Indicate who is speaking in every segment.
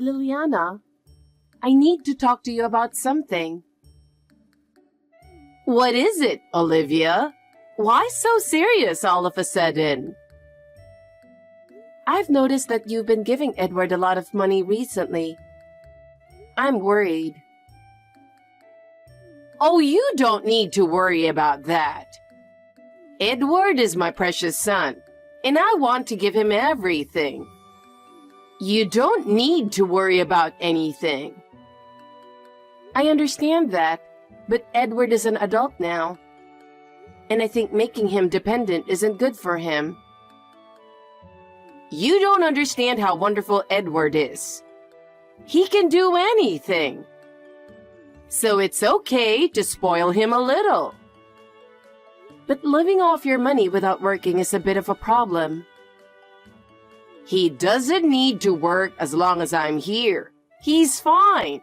Speaker 1: Liliana, I need to talk to you about something.
Speaker 2: What is it, Olivia? Why so serious all of a sudden?
Speaker 1: I've noticed that you've been giving Edward a lot of money recently. I'm worried.
Speaker 2: Oh, you don't need to worry about that. Edward is my precious son, and I want to give him everything. You don't need to worry about anything.
Speaker 1: I understand that, but Edward is an adult now, and I think making him dependent isn't good for him.
Speaker 2: You don't understand how wonderful Edward is. He can do anything. So it's okay to spoil him a little.
Speaker 1: But living off your money without working is a bit of a problem.
Speaker 2: He doesn't need to work as long as I'm here. He's fine.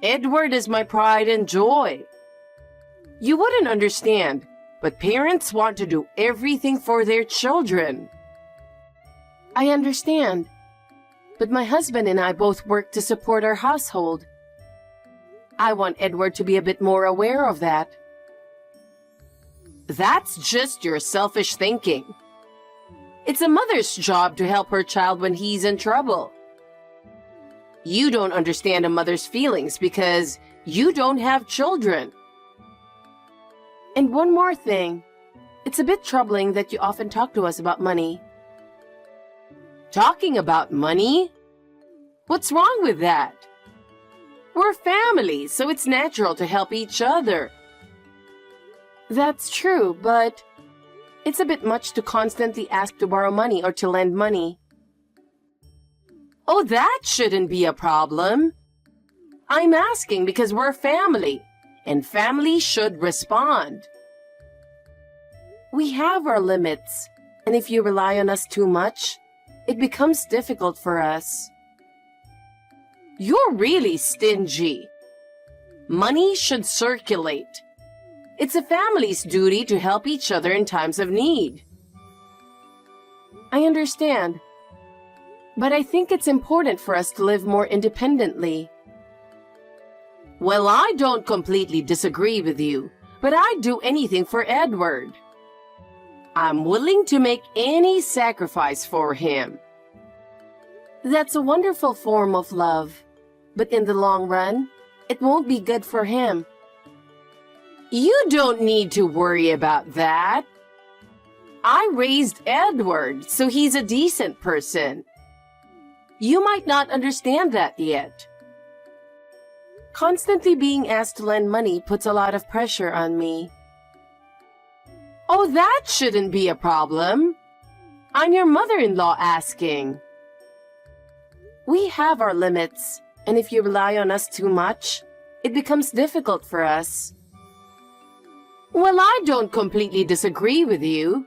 Speaker 2: Edward is my pride and joy. You wouldn't understand, but parents want to do everything for their children.
Speaker 1: I understand, but my husband and I both work to support our household. I want Edward to be a bit more aware of that.
Speaker 2: That's just your selfish thinking. It's a mother's job to help her child when he's in trouble. You don't understand a mother's feelings because you don't have children.
Speaker 1: And one more thing. It's a bit troubling that you often talk to us about money.
Speaker 2: Talking about money? What's wrong with that? We're family, so it's natural to help each other.
Speaker 1: That's true, but it's a bit much to constantly ask to borrow money or to lend money.
Speaker 2: Oh, that shouldn't be a problem. I'm asking because we're family, and family should respond.
Speaker 1: We have our limits, and if you rely on us too much, it becomes difficult for us.
Speaker 2: You're really stingy. Money should circulate. It's a family's duty to help each other in times of need.
Speaker 1: I understand, but I think it's important for us to live more independently.
Speaker 2: Well, I don't completely disagree with you, but I'd do anything for Edward. I'm willing to make any sacrifice for him.
Speaker 1: That's a wonderful form of love, but in the long run, it won't be good for him.
Speaker 2: You don't need to worry about that. I raised Edward, so he's a decent person. You might not understand that yet.
Speaker 1: Constantly being asked to lend money puts a lot of pressure on me.
Speaker 2: Oh, that shouldn't be a problem. I'm your mother-in-law asking.
Speaker 1: We have our limits, and if you rely on us too much, it becomes difficult for us.
Speaker 2: Well, I don't completely disagree with you.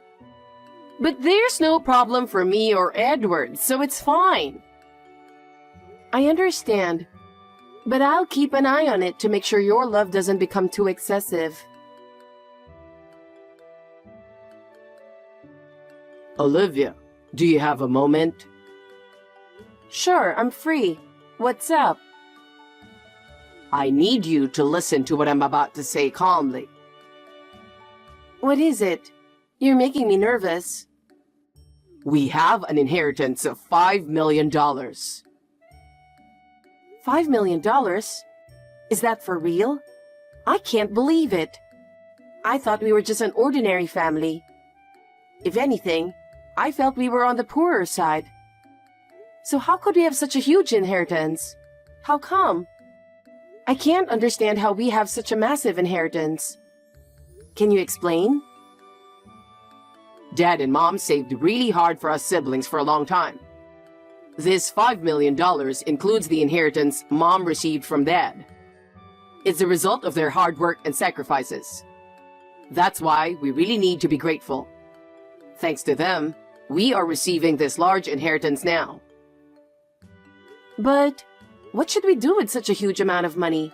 Speaker 2: But there's no problem for me or Edward, so it's fine.
Speaker 1: I understand, but I'll keep an eye on it to make sure your love doesn't become too excessive.
Speaker 2: Olivia, do you have a moment?
Speaker 1: Sure, I'm free. What's up?
Speaker 2: I need you to listen to what I'm about to say calmly.
Speaker 1: What is it? You're making me nervous.
Speaker 2: We have an inheritance of $5 million.
Speaker 1: $5 million? Is that for real? I can't believe it. I thought we were just an ordinary family. If anything, I felt we were on the poorer side. So how could we have such a huge inheritance? How come? I can't understand how we have such a massive inheritance. Can you explain?
Speaker 2: Dad and Mom saved really hard for us siblings for a long time. This $5 million includes the inheritance Mom received from Dad. It's a result of their hard work and sacrifices. That's why we really need to be grateful. Thanks to them, we are receiving this large inheritance now.
Speaker 1: But what should we do with such a huge amount of money?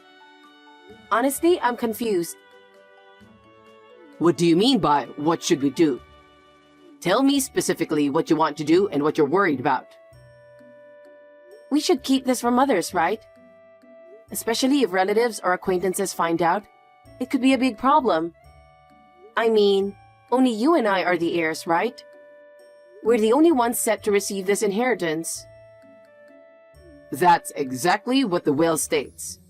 Speaker 1: Honestly, I'm confused.
Speaker 2: What do you mean by what should we do? Tell me specifically what you want to do and what you're worried about.
Speaker 1: We should keep this from others, right? Especially if relatives or acquaintances find out. It could be a big problem. I mean, only you and I are the heirs, right? We're the only ones set to receive this inheritance.
Speaker 2: That's exactly what the will states.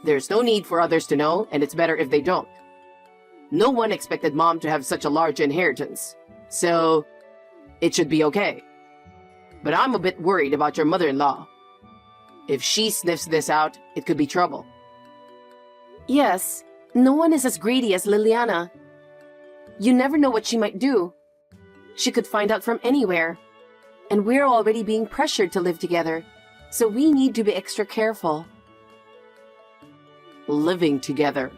Speaker 2: There's no need for others to know, and it's better if they don't. No one expected Mom to have such a large inheritance, so it should be okay. But I'm a bit worried about your mother-in-law. If she sniffs this out, it could be trouble.
Speaker 1: Yes, no one is as greedy as Liliana. You never know what she might do. She could find out from anywhere. And we're already being pressured to live together, so we need to be extra careful.
Speaker 2: Living together.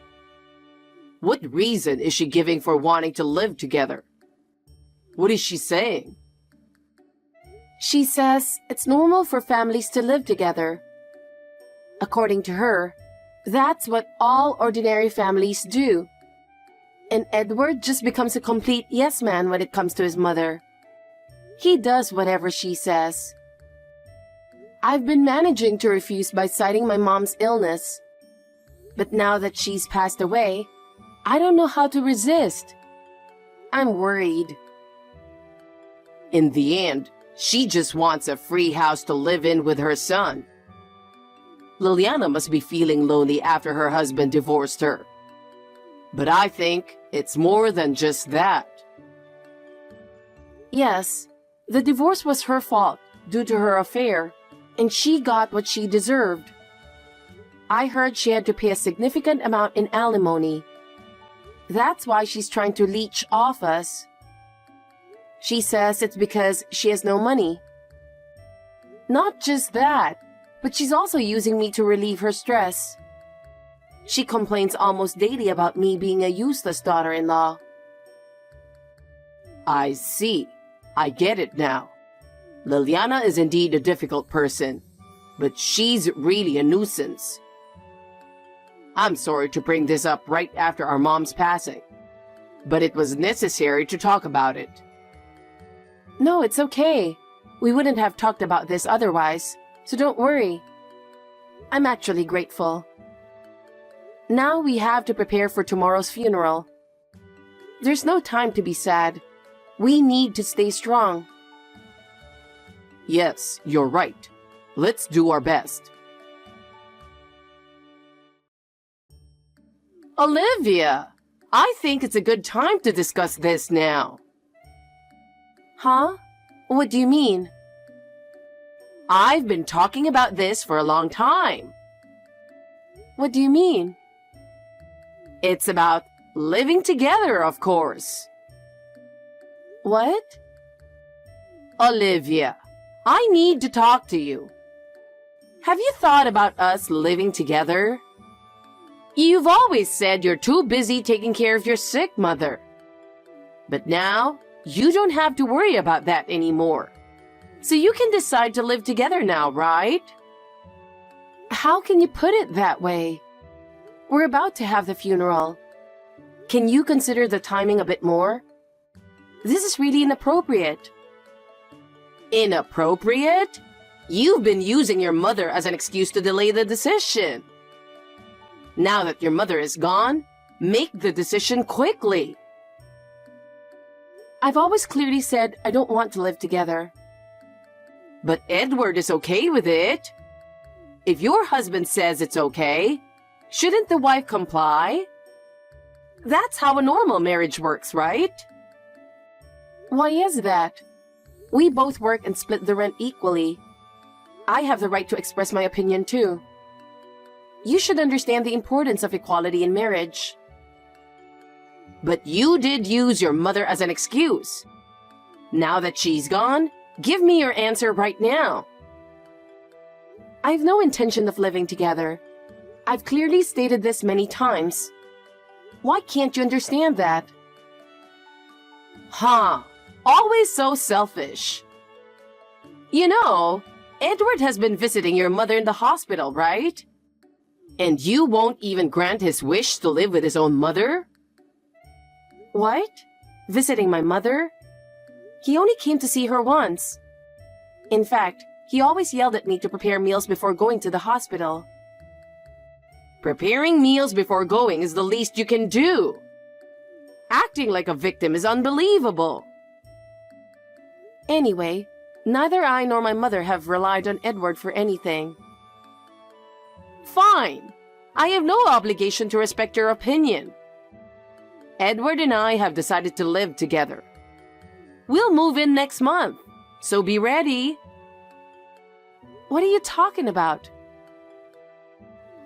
Speaker 2: What reason is she giving for wanting to live together? What is she saying?
Speaker 1: She says it's normal for families to live together. According to her, that's what all ordinary families do. And Edward just becomes a complete yes man when it comes to his mother. He does whatever she says. I've been managing to refuse by citing my mom's illness. But now that she's passed away, I don't know how to resist. I'm worried.
Speaker 2: In the end, she just wants a free house to live in with her son. Liliana must be feeling lonely after her husband divorced her. But I think it's more than just that.
Speaker 1: Yes, the divorce was her fault due to her affair, and she got what she deserved. I heard she had to pay a significant amount in alimony. That's why she's trying to leech off us. She says it's because she has no money. Not just that, but she's also using me to relieve her stress. She complains almost daily about me being a useless daughter-in-law.
Speaker 2: I see. I get it now. Liliana is indeed a difficult person, but she's really a nuisance. I'm sorry to bring this up right after our mom's passing, but it was necessary to talk about it.
Speaker 1: No, it's okay. We wouldn't have talked about this otherwise, so don't worry. I'm actually grateful. Now we have to prepare for tomorrow's funeral. There's no time to be sad. We need to stay strong.
Speaker 2: Yes, you're right. Let's do our best. Olivia, I think it's a good time to discuss this now.
Speaker 1: Huh? What do you mean?
Speaker 2: I've been talking about this for a long time.
Speaker 1: What do you mean?
Speaker 2: It's about living together, of course.
Speaker 1: What?
Speaker 2: Olivia, I need to talk to you. Have you thought about us living together? You've always said you're too busy taking care of your sick mother. But now, you don't have to worry about that anymore. So you can decide to live together now, right?
Speaker 1: How can you put it that way? We're about to have the funeral. Can you consider the timing a bit more? This is really inappropriate.
Speaker 2: Inappropriate? You've been using your mother as an excuse to delay the decision. Now that your mother is gone, make the decision quickly.
Speaker 1: I've always clearly said I don't want to live together.
Speaker 2: But Edward is okay with it. If your husband says it's okay, shouldn't the wife comply? That's how a normal marriage works, right?
Speaker 1: Why is that? We both work and split the rent equally. I have the right to express my opinion too. You should understand the importance of equality in marriage.
Speaker 2: But you did use your mother as an excuse. Now that she's gone, give me your answer right now.
Speaker 1: I have no intention of living together. I've clearly stated this many times. Why can't you understand that?
Speaker 2: Huh. Always so selfish. You know, Edward has been visiting your mother in the hospital, right? And you won't even grant his wish to live with his own mother?
Speaker 1: What? Visiting my mother? He only came to see her once. In fact, He always yelled at me to prepare meals before going to the hospital.
Speaker 2: Preparing meals before going is the least you can do. Acting like a victim is unbelievable.
Speaker 1: Anyway, neither I nor my mother have relied on Edward for anything.
Speaker 2: Fine. I have no obligation to respect your opinion. Edward and I have decided to live together. We'll move in next month, so be ready.
Speaker 1: What are you talking about?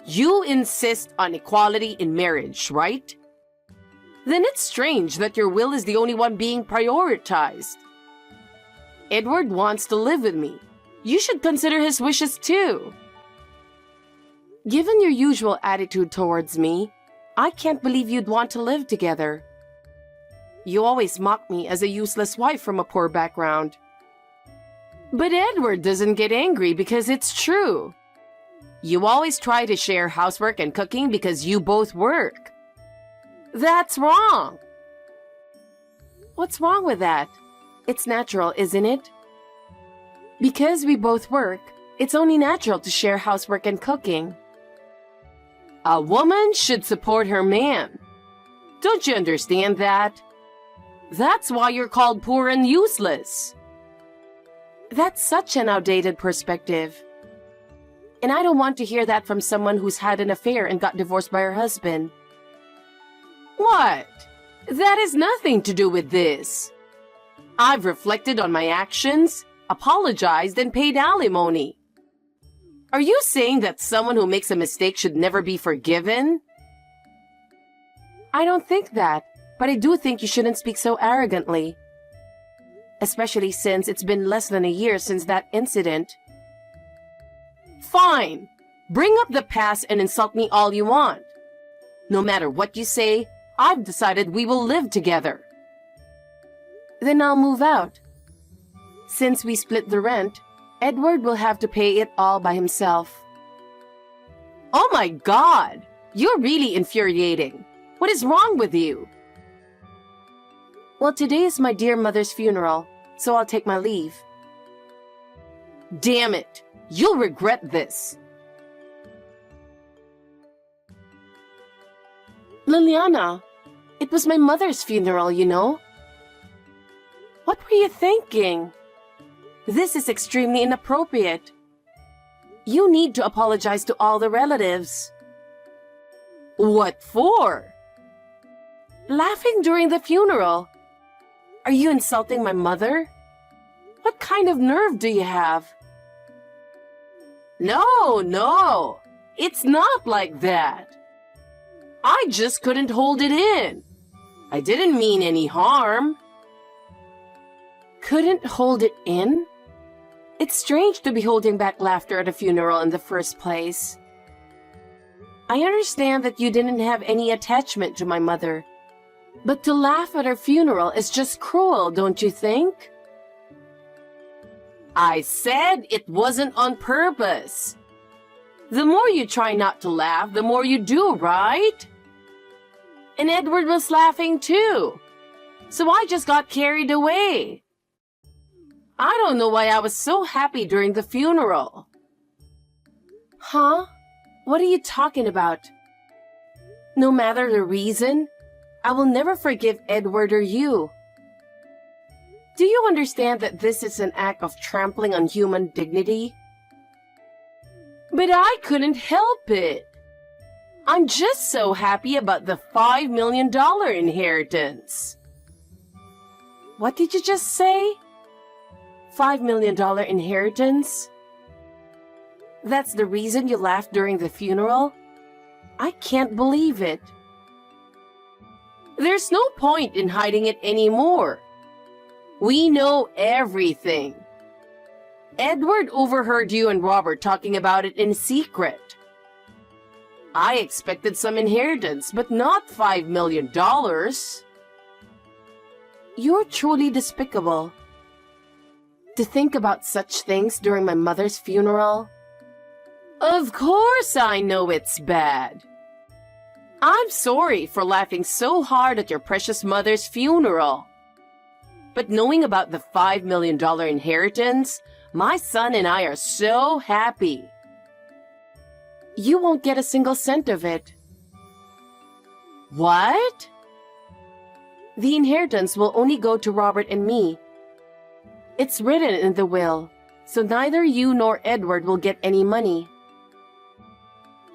Speaker 2: You insist on equality in marriage, right? Then it's strange that your will is the only one being prioritized. Edward wants to live with me. You should consider his wishes too.
Speaker 1: Given your usual attitude towards me, I can't believe you'd want to live together. You always mock me as a useless wife from a poor background.
Speaker 2: But Edward doesn't get angry because it's true. You always try to share housework and cooking because you both work. That's wrong.
Speaker 1: What's wrong with that? It's natural, isn't it? Because we both work, it's only natural to share housework and cooking.
Speaker 2: A woman should support her man. Don't you understand that? That's why you're called poor and useless.
Speaker 1: That's such an outdated perspective. And I don't want to hear that from someone who's had an affair and got divorced by her husband.
Speaker 2: What? That has nothing to do with this. I've reflected on my actions, apologized, and paid alimony. Are you saying that someone who makes a mistake should never be forgiven?
Speaker 1: I don't think that, but I do think you shouldn't speak so arrogantly. Especially since it's been less than a year since that incident.
Speaker 2: Fine. Bring up the past and insult me all you want. No matter what you say, I've decided we will live together.
Speaker 1: Then I'll move out. Since we split the rent, Edward will have to pay it all by himself.
Speaker 2: Oh my God! You're really infuriating. What is wrong with you?
Speaker 1: Well, today is my dear mother's funeral, so I'll take my leave.
Speaker 2: Damn it! You'll regret this.
Speaker 1: Liliana, it was my mother's funeral, you know. What were you thinking? This is extremely inappropriate. You need to apologize to all the relatives.
Speaker 2: What for?
Speaker 1: Laughing during the funeral. Are you insulting my mother? What kind of nerve do you have?
Speaker 2: No. It's not like that. I just couldn't hold it in. I didn't mean any harm.
Speaker 1: Couldn't hold it in? It's strange to be holding back laughter at a funeral in the first place. I understand that you didn't have any attachment to my mother, but to laugh at her funeral is just cruel, don't you think?
Speaker 2: I said it wasn't on purpose. The more you try not to laugh, the more you do, right? And Edward was laughing too. So I just got carried away. I don't know why I was so happy during the funeral.
Speaker 1: Huh? What are you talking about? No matter the reason, I will never forgive Edward or you. Do you understand that this is an act of trampling on human dignity?
Speaker 2: But I couldn't help it. I'm just so happy about the $5 million inheritance.
Speaker 1: What did you just say? $5 million inheritance? That's the reason you laughed during the funeral? I can't believe it.
Speaker 2: There's no point in hiding it anymore. We know everything. Edward overheard you and Robert talking about it in secret. I expected some inheritance, but not $5 million.
Speaker 1: You're truly despicable. To think about such things during my mother's funeral?
Speaker 2: Of course I know it's bad. I'm sorry for laughing so hard at your precious mother's funeral. But knowing about the $5 million inheritance
Speaker 1: My son and I are so happy. You won't get a single cent of it. What? The inheritance will only go to Robert and me. It's written in the will, so neither you nor Edward will get any money.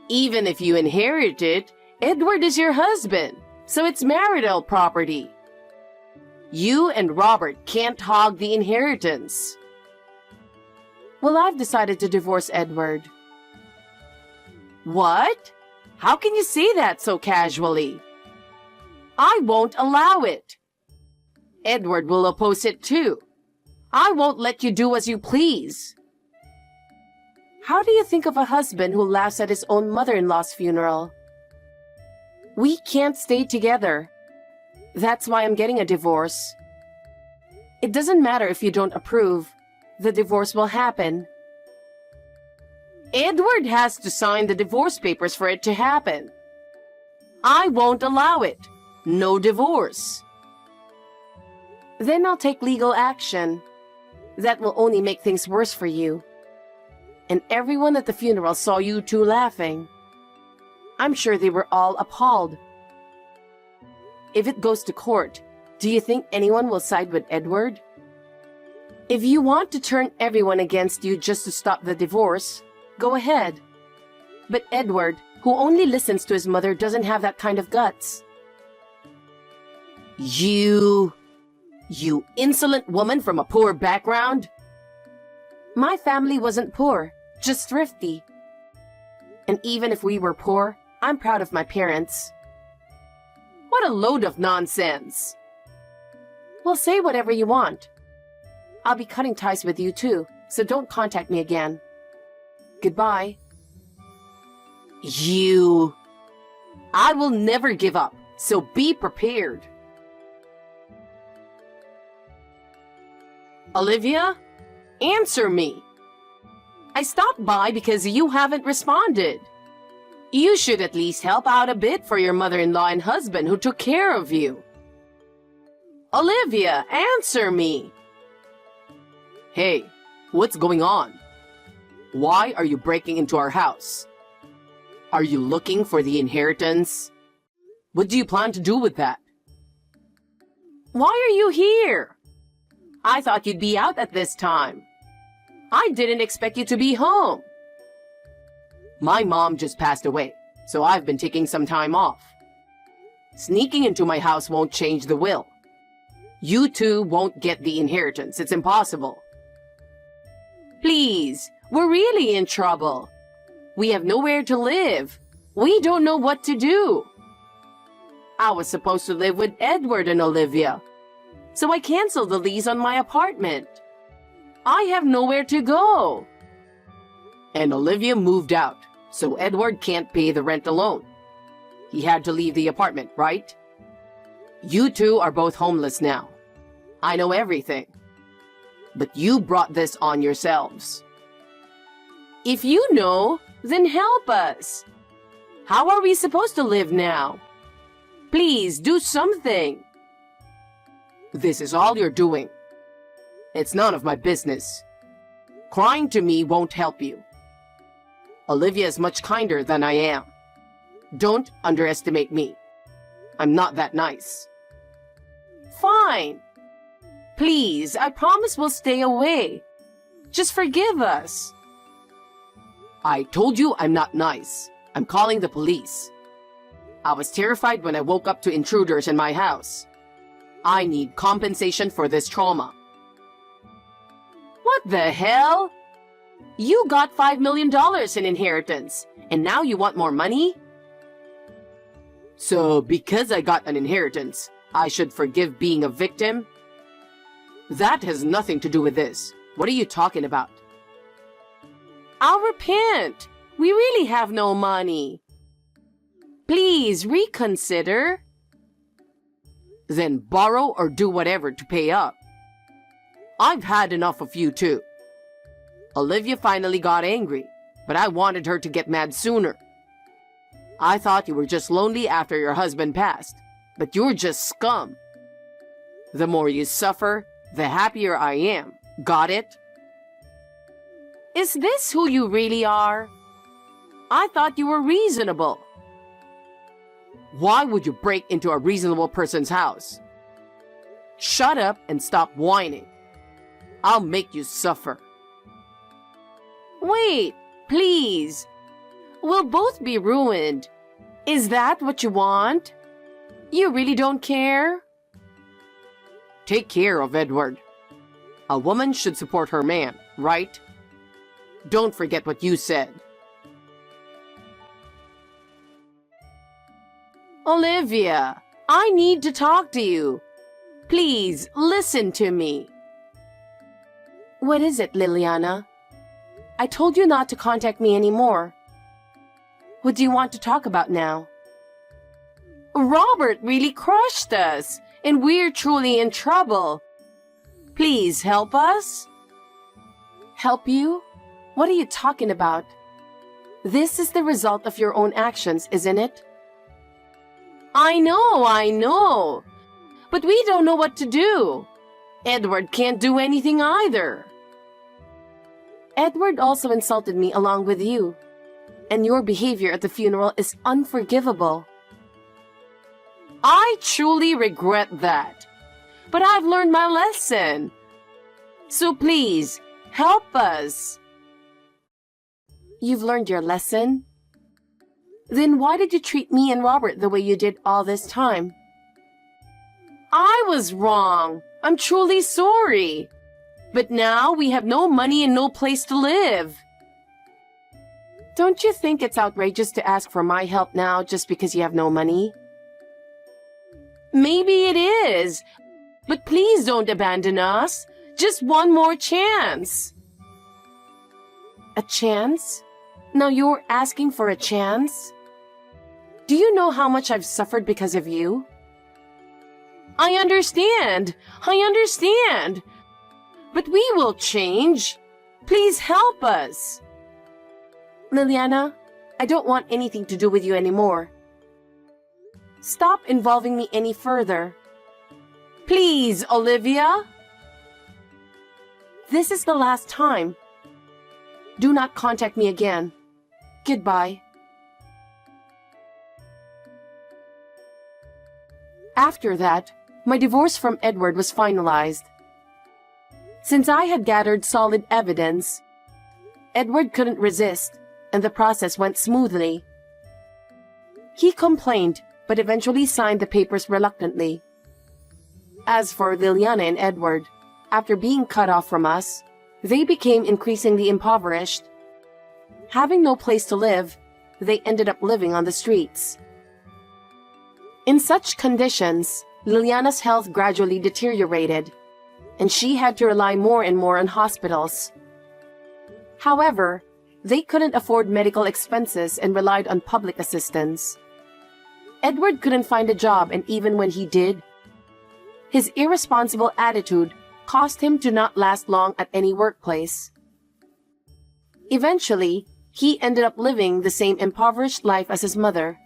Speaker 1: Even if you inherit it, Edward is your husband, so it's marital property. You and Robert can't hog the inheritance. Well, I've decided to divorce Edward. What? How can you say that so casually? I won't allow it. Edward will oppose it too. I won't let you do as you please. How do you think of a husband who laughs at his own mother-in-law's funeral? We can't stay together. That's why I'm getting a divorce. It doesn't matter if you don't approve. The divorce will happen. Edward has to sign the divorce papers for it to happen. I won't allow it. No divorce. Then I'll take legal action. That will only make things worse for you. And everyone at the funeral saw you two laughing. I'm sure they were all appalled. If it goes to court, do you think anyone will side with Edward? If you want to turn everyone against you just to stop the divorce, go ahead. But Edward, who only listens to his mother, doesn't have that kind of guts. You insolent woman from a poor background? My family wasn't poor, just thrifty. And even if we were poor, I'm proud of my parents. What a load of nonsense. Well, say whatever you want. I'll be cutting ties with you too, so don't contact me again. Goodbye. I will never give up, so be prepared. Olivia, answer me. I stopped by because you haven't responded. You should at least help out a bit for your mother-in-law and husband who took care of you. Olivia, answer me. Hey, what's going on? Why are you breaking into our house? Are you looking for the inheritance? What do you plan to do with that? Why are you here? I thought you'd be out at this time. I didn't expect you to be home. My mom just passed away, so I've been taking some time off. Sneaking into my house won't change the will. You two won't get the inheritance. It's impossible. Please, we're really in trouble. We have nowhere to live. We don't know what to do. I was supposed to live with Edward and Olivia, so I canceled the lease on my apartment. I have nowhere to go. And Olivia moved out, so Edward can't pay the rent alone. He had to leave the apartment, right? You two are both homeless now. I know everything. But you brought this on yourselves. If you know, then help us. How are we supposed to live now? Please do something. This is all you're doing. It's none of my business. Crying to me won't help you. Olivia is much kinder than I am. Don't underestimate me. I'm not that nice. Fine. Please, I promise we'll stay away. Just forgive us. I told you I'm not nice. I'm calling the police. I was terrified when I woke up to intruders in my house. I need compensation for this trauma. What the hell? You got $5 million in inheritance, and now you want more money? So, because I got an inheritance, I should forgive being a victim? That has nothing to do with this. What are you talking about? I'll repent. We really have no money. Please reconsider. Then borrow or do whatever to pay up. I've had enough of you too. Olivia finally got angry, but I wanted her to get mad sooner. I thought you were just lonely after your husband passed, but you're just scum. The more you suffer, the happier I am. Got it? Is this who you really are? I thought you were reasonable.
Speaker 2: Why would you break into a reasonable person's house? Shut up and stop whining. I'll make you suffer.
Speaker 1: Wait, please. We'll both be ruined. Is that what you want? You really don't care?
Speaker 2: Take care of Edward. A woman should support her man, right? Don't forget what you said.
Speaker 1: Olivia, I need to talk to you. Please, listen to me. What is it, Liliana? I told you not to contact me anymore. What do you want to talk about now? Robert really crushed us, and we're truly in trouble. Please help us? Help you? What are you talking about? This is the result of your own actions, isn't it? I know. But we don't know what to do. Edward can't do anything either. Edward also insulted me along with you. And your behavior at the funeral is unforgivable. I truly regret that. But I've learned my lesson. So please, help us. You've learned your lesson? Then why did you treat me and Robert the way you did all this time? I was wrong. I'm truly sorry. But now we have no money and no place to live. Don't you think it's outrageous to ask for my help now just because you have no money? Maybe it is. But please don't abandon us. Just one more chance. A chance? Now you're asking for a chance? Do you know how much I've suffered because of you? I understand. But we will change. Please help us. Liliana, I don't want anything to do with you anymore. Stop involving me any further. Please, Olivia. This is the last time. Do not contact me again. Goodbye. After that, my divorce from Edward was finalized. Since I had gathered solid evidence, Edward couldn't resist, and the process went smoothly. He complained, but eventually signed the papers reluctantly. As for Liliana and Edward, after being cut off from us, they became increasingly impoverished. Having no place to live, they ended up living on the streets. In such conditions, Liliana's health gradually deteriorated, and she had to rely more and more on hospitals. However, they couldn't afford medical expenses and relied on public assistance. Edward couldn't find a job, and even when he did, his irresponsible attitude caused him to not last long at any workplace. Eventually, he ended up living the same impoverished life as his mother.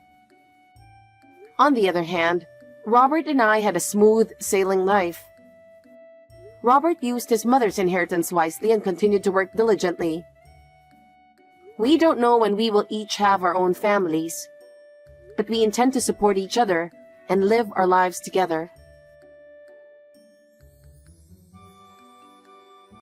Speaker 1: On the other hand, Robert and I had a smooth sailing life. Robert used his mother's inheritance wisely and continued to work diligently. We don't know when we will each have our own families, but we intend to support each other and live our lives together.